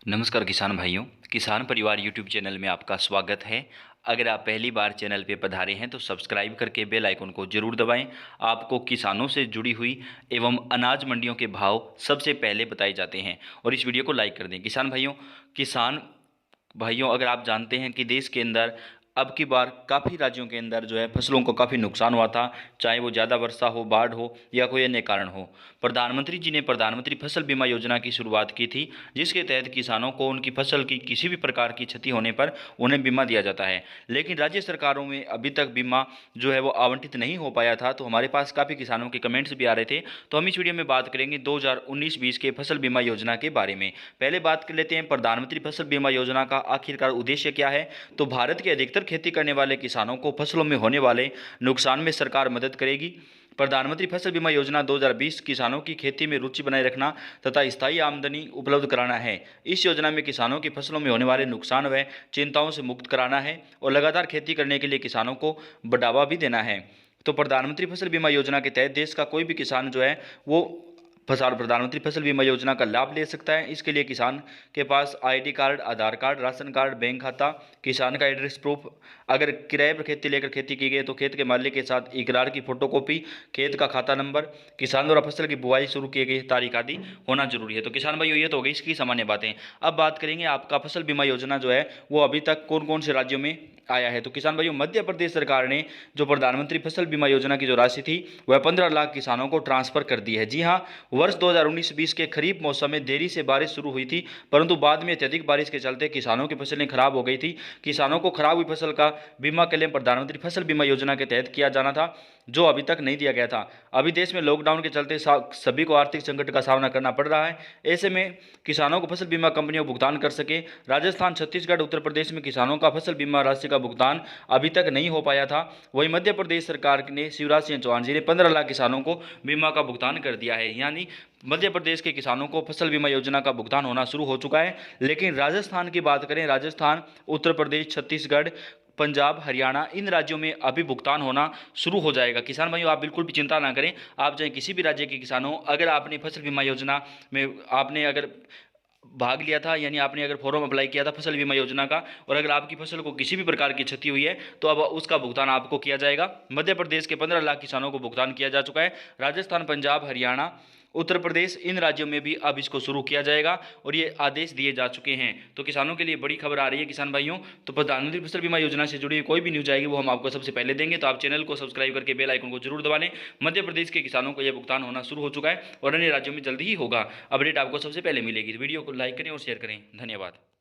नमस्कार किसान भाइयों, किसान परिवार यूट्यूब चैनल में आपका स्वागत है। अगर आप पहली बार चैनल पे पधारे हैं तो सब्सक्राइब करके बेल आइकन को जरूर दबाएं। आपको किसानों से जुड़ी हुई एवं अनाज मंडियों के भाव सबसे पहले बताए जाते हैं और इस वीडियो को लाइक कर दें। किसान भाइयों, अगर आप जानते हैं कि देश के अंदर अब की बार काफ़ी राज्यों के अंदर जो है फसलों को काफ़ी नुकसान हुआ था, चाहे वो ज़्यादा वर्षा हो, बाढ़ हो या कोई अन्य कारण हो। प्रधानमंत्री जी ने प्रधानमंत्री फसल बीमा योजना की शुरुआत की थी, जिसके तहत किसानों को उनकी फसल की किसी भी प्रकार की क्षति होने पर उन्हें बीमा दिया जाता है। लेकिन राज्य सरकारों में अभी तक बीमा जो है वो आवंटित नहीं हो पाया था। तो हमारे पास काफ़ी किसानों के कमेंट्स भी आ रहे थे, तो हम इस वीडियो में बात करेंगे 2019-20 के फसल बीमा योजना के बारे में। पहले बात कर लेते हैं प्रधानमंत्री फसल बीमा योजना का आखिरकार उद्देश्य क्या है। तो भारत के अधिकतर खेती करने वाले किसानों को फसलों में होने वाले नुकसान में सरकार मदद करेगी। प्रधानमंत्री फसल बीमा योजना 2020 किसानों की खेती में रुचि बनाए रखना तथा स्थायी आमदनी उपलब्ध कराना है। इस योजना में किसानों की फसलों में होने वाले नुकसान व चिंताओं से मुक्त कराना है और लगातार खेती करने के लिए किसानों को बढ़ावा भी देना है। तो प्रधानमंत्री फसल बीमा योजना के तहत देश का कोई भी किसान जो है वो प्रधानमंत्री फसल बीमा योजना का लाभ ले सकता है। इसके लिए किसान के पास आईडी कार्ड, आधार कार्ड, राशन कार्ड, बैंक खाता, किसान का एड्रेस प्रूफ, अगर किराए पर खेती लेकर खेती की गई तो खेत के मालिक के साथ इकरार की फोटोकॉपी, खेत का खाता नंबर, किसान द्वारा फसल की बुआई शुरू की गई तारीख आदि होना जरूरी है। तो किसान भाइयों, ये तो हो गई इसकी सामान्य बातें। अब बात करेंगे आपका फसल बीमा योजना जो है वो अभी तक कौन कौन से राज्यों में आया है। तो किसान भाइयों, मध्य प्रदेश सरकार ने जो प्रधानमंत्री फसल बीमा योजना की जो राशि थी वह 15 लाख किसानों को ट्रांसफर कर दी है। जी हाँ, वर्ष 2019-20 के खरीफ मौसम में देरी से बारिश शुरू हुई थी, परंतु बाद में अत्यधिक बारिश के चलते किसानों की फसलें खराब हो गई थी। किसानों को खराब हुई फसल का बीमा क्लेम प्रधानमंत्री फसल बीमा योजना के तहत किया जाना था, जो अभी तक नहीं दिया गया था। अभी देश में लॉकडाउन के चलते सभी को आर्थिक संकट का सामना करना पड़ रहा है। ऐसे में किसानों को फसल बीमा कंपनियों भुगतान कर सके। राजस्थान, छत्तीसगढ़, उत्तर प्रदेश में किसानों का फसल बीमा राशि का भुगतान अभी तक नहीं हो पाया था। वहीं मध्य प्रदेश सरकार ने शिवराज सिंह चौहान जी ने 15 लाख किसानों को बीमा का भुगतान कर दिया है। यानी मध्य प्रदेश के किसानों को फसल बीमा योजना का भुगतान होना शुरू हो चुका है। लेकिन राजस्थान की बात करें, राजस्थान, उत्तर प्रदेश, छत्तीसगढ़, पंजाब, हरियाणा, इन राज्यों में अभी भुगतान होना शुरू हो जाएगा। किसान भाइयों, आप बिल्कुल भी चिंता ना करें। आप चाहे किसी भी राज्य के किसान हो, अगर आपने फसल बीमा योजना में आपने अगर भाग लिया था, यानी आपने अगर फॉर्म अप्लाई किया था फसल बीमा योजना का, और अगर आपकी फसल को किसी भी प्रकार की क्षति हुई है तो अब उसका भुगतान आपको किया जाएगा। मध्य प्रदेश के 15 लाख किसानों को भुगतान किया जा चुका है। राजस्थान, पंजाब, हरियाणा, उत्तर प्रदेश, इन राज्यों में भी अब इसको शुरू किया जाएगा और ये आदेश दिए जा चुके हैं। तो किसानों के लिए बड़ी खबर आ रही है किसान भाइयों। तो प्रधानमंत्री फसल बीमा योजना से जुड़ी कोई भी न्यूज आएगी वो हम आपको सबसे पहले देंगे। तो आप चैनल को सब्सक्राइब करके बेल आइकन को जरूर दबा लें। मध्य प्रदेश के किसानों को यह भुगतान होना शुरू हो चुका है और अन्य राज्यों में जल्दी ही होगा। अपडेट आपको सबसे पहले मिलेगी। वीडियो को लाइक करें और शेयर करें। धन्यवाद।